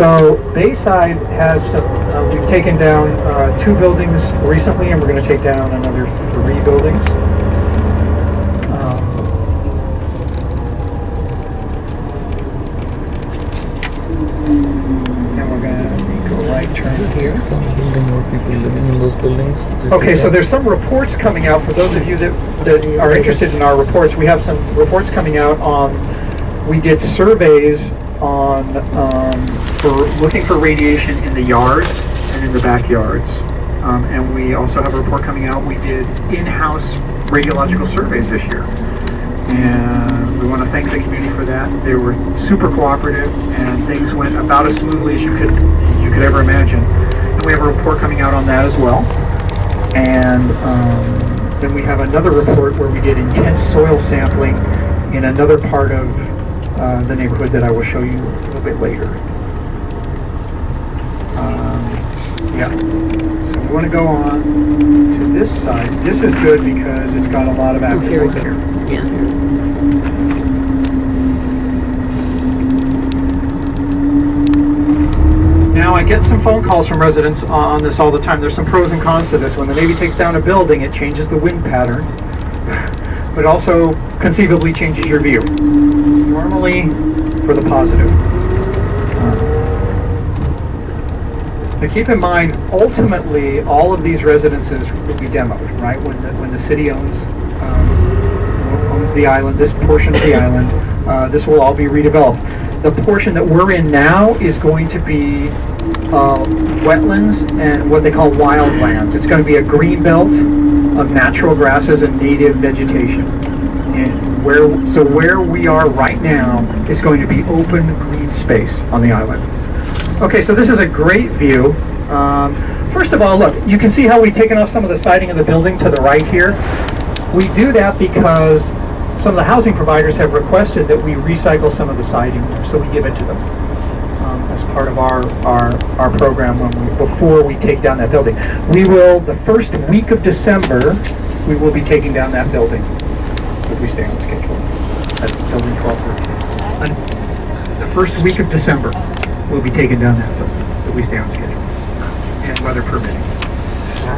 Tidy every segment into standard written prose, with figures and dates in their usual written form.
So Bayside has, we've taken down 2 buildings recently, and we're going to take down another 3 buildings. And we're going to make a right turn here. People living in those buildings. Okay, so there's some reports coming out. For those of you that are interested in our reports, we have some reports coming out on, we did surveys on for looking for radiation in the yards and in the backyards. And we also have a report coming out. We did in-house radiological surveys this year. And we want to thank the community for that. They were super cooperative, and things went about as smoothly as you could ever imagine. And we have a report coming out on that as well. And then we have another report where we did intense soil sampling in another part of the neighborhood that I will show you a little bit later. Yeah. So we want to go on to this side. This is good because it's got a lot of active work here. Yeah. Now, I get some phone calls from residents on this all the time. There's some pros and cons to this. When the Navy takes down a building, it changes the wind pattern, but also conceivably changes your view. Normally, for the positive. But keep in mind, ultimately, all of these residences will be demoed, right? When the city owns the island, this portion of the island, this will all be redeveloped. The portion that we're in now is going to be wetlands and what they call wildlands. It's going to be a green belt of natural grasses and native vegetation. And where we are right now is going to be open green space on the island. Okay, so this is a great view. First of all, look, you can see how we've taken off some of the siding of the building to the right here. We do that because some of the housing providers have requested that we recycle some of the siding, so we give it to them as part of our program before we take down that building. We will, the first week of December, we will be taking down that building if we stay on schedule. That's building 1213. The first week of December, we'll be taking down that building if we stay on schedule and weather permitting.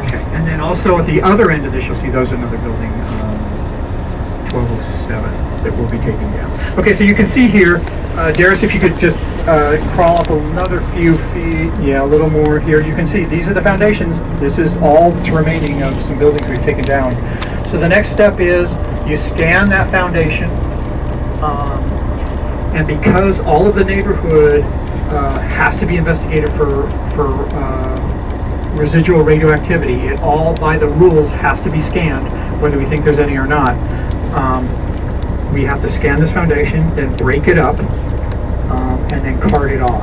Okay, and then also at the other end of this, you'll see those another building. 1207 that we'll be taking down. Okay, so you can see here, Darius, if you could just crawl up another few feet, yeah, a little more here. You can see these are the foundations. This is all that's remaining of some buildings we've taken down. So the next step is you scan that foundation, and because all of the neighborhood has to be investigated for residual radioactivity, it all by the rules has to be scanned, whether we think there's any or not. We have to scan this foundation, then break it up, and then cart it off.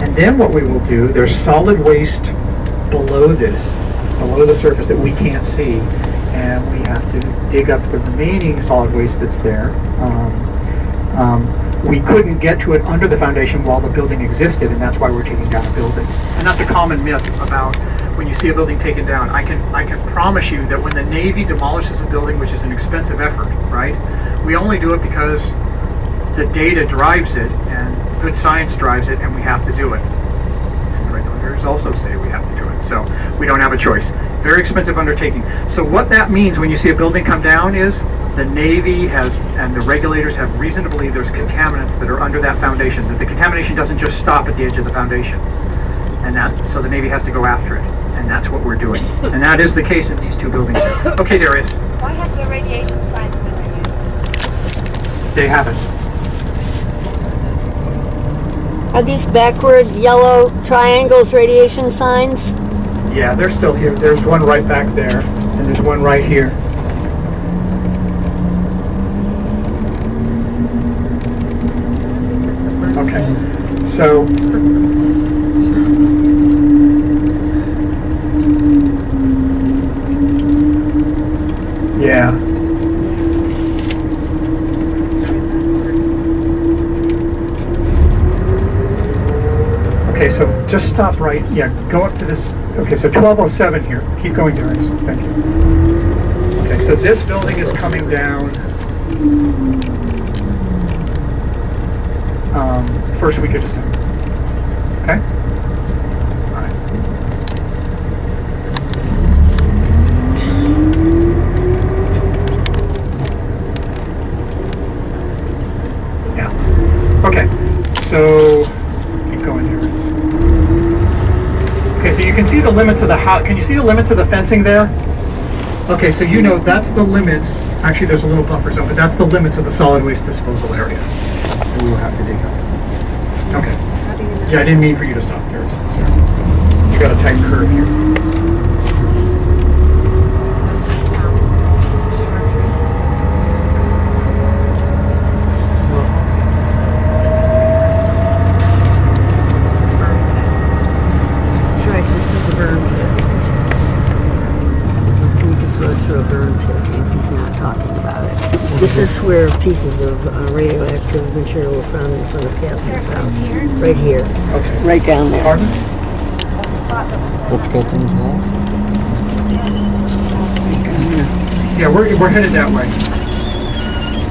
And then what we will do, there's solid waste below the surface that we can't see, and we have to dig up the remaining solid waste that's there. We couldn't get to it under the foundation while the building existed, and that's why we're taking down a building. And that's a common myth about when you see a building taken down. I can promise you that when the Navy demolishes a building, which is an expensive effort, right? We only do it because the data drives it and good science drives it, and we have to do it. And regulators also say we have to do it, so we don't have a choice. Very expensive undertaking. So what that means when you see a building come down is the Navy has, and the regulators have reason to believe there's contaminants that are under that foundation, that the contamination doesn't just stop at the edge of the foundation. And so the Navy has to go after it. And that's what we're doing. And that is the case in these 2 buildings. Okay, Darius. Why have the radiation signs been removed? They haven't. Are these backward yellow triangles radiation signs? Yeah, they're still here. There's one right back there, and there's one right here. Okay, so yeah. Okay, so just stop right. Yeah, go up to this. Okay, so 1207 here. Keep going, Darius. Thank you. Okay, so this building is coming down first week of December. Okay? you can see the limits of the house. Can you see the limits of the fencing there? Okay, so you know that's the limits. Actually, there's a little buffer zone, but that's the limits of the solid waste disposal area that we will have to dig up. Okay. Yeah, I didn't mean for you to stop there. Sorry. You got a tight curve here. That's right, this is the burn pit. We just rode through a burn pit and he's not talking about it. This is where pieces of radioactive material were found in front of Catherine's house. Right here. Okay. Right down there. Pardon? That's Catherine's house. Yeah, we're headed that way.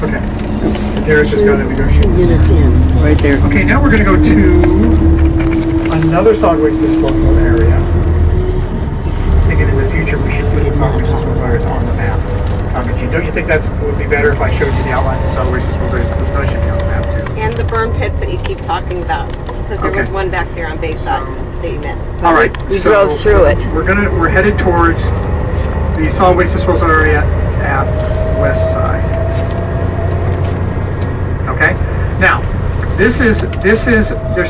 Okay. There's just got to be going. 2 minutes in, right there. Okay, now we're going to go to another solid waste disposal area. Thinking in the future we should put the solid waste disposal areas on the map. Don't you think that would be better if I showed you the outlines of solid waste disposal areas? Those should be on the map too. And the burn pits that you keep talking about, because there was Okay. one back there on Bayside that you missed. All right. We drove through it. We're headed towards the solid waste disposal area at West Side. Okay. Now, there's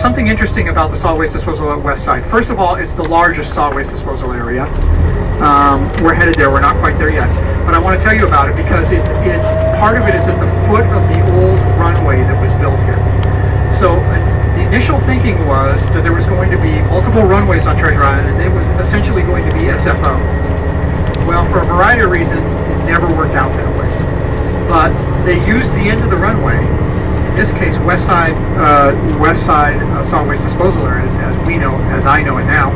something interesting about the solid waste disposal at West Side. First of all, it's the largest solid waste disposal area. We're headed there. We're not quite there yet, but I want to tell you about it because it's part of it is at the foot of the old runway that was built here. So the initial thinking was that there was going to be multiple runways on Treasure Island, and it was essentially going to be SFO. Well, for a variety of reasons, it never worked out that way. But they used the end of the runway, in this case, West Side solid waste disposal areas, as I know it now,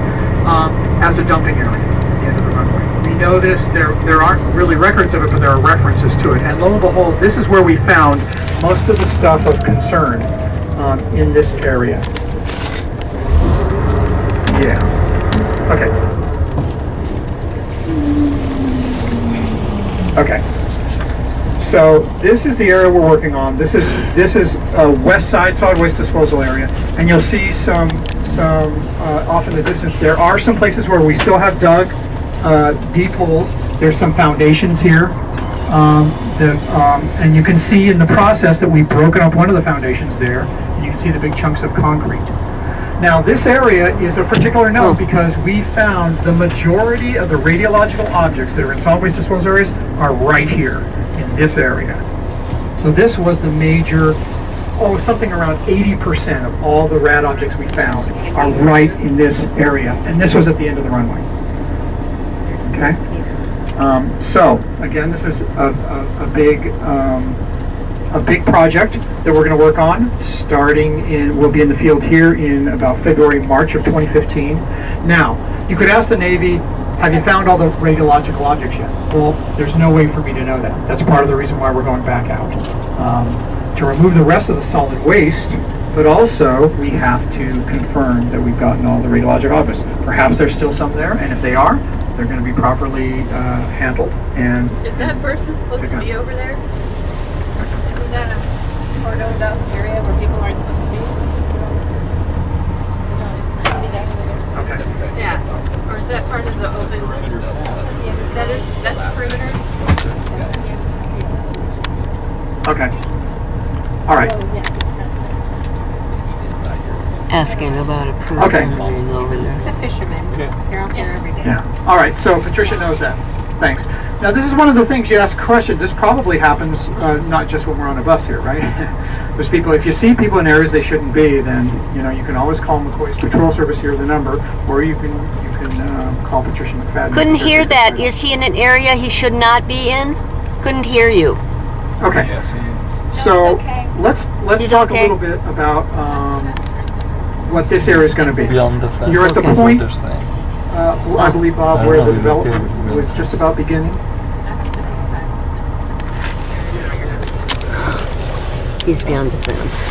as a dumping area at the end of the runway. We know this. There aren't really records of it, but there are references to it. And lo and behold, this is where we found most of the stuff of concern in this area. Yeah. Okay. Okay. So this is the area we're working on. This is West Side solid waste disposal area, and you'll see some off in the distance. There are some places where we still have dug deep holes. There's some foundations here, and you can see in the process that we've broken up one of the foundations there. And you can see the big chunks of concrete. Now this area is a particular note because we found the majority of the radiological objects that are in solid waste disposal areas are right here in this area. So this was the major, something around 80% of all the rad objects we found are right in this area. And this was at the end of the runway. Okay? So again, this is a big project that we're going to work on we'll be in the field here in about February, March of 2015. Now, you could ask the Navy, have you found all the radiological objects yet? Well, there's no way for me to know that. That's part of the reason why we're going back out. To remove the rest of the solid waste, but also we have to confirm that we've gotten all the radiological objects. Perhaps there's still some there, and if they are, they're going to be properly handled. And is that person supposed to be over there? Isn't that a cordoned off area where people aren't supposed to be? okay. Yeah. Or is that part of the open? That's the perimeter? Okay. All right. Asking about a pool Okay. over there. It's a fisherman. They're out there every day. Yeah. All right. So Patricia knows that. Thanks. Now this is one of the things you ask questions. This probably happens not just when we're on a bus here, right? There's people. If you see people in areas they shouldn't be, then you can always call McCoy's Patrol Service here, the number, or you can call Patricia McFadden. Couldn't hear that. Is he in an area he should not be in? Couldn't hear you. Okay. Yes, So it's okay. let's He's talk okay? a little bit about what this area is going to be. beyond the fence. You're at the That's point, what they're saying. I believe, Bob, I where don't the know, he's okay development with was just about beginning. He's beyond the fence.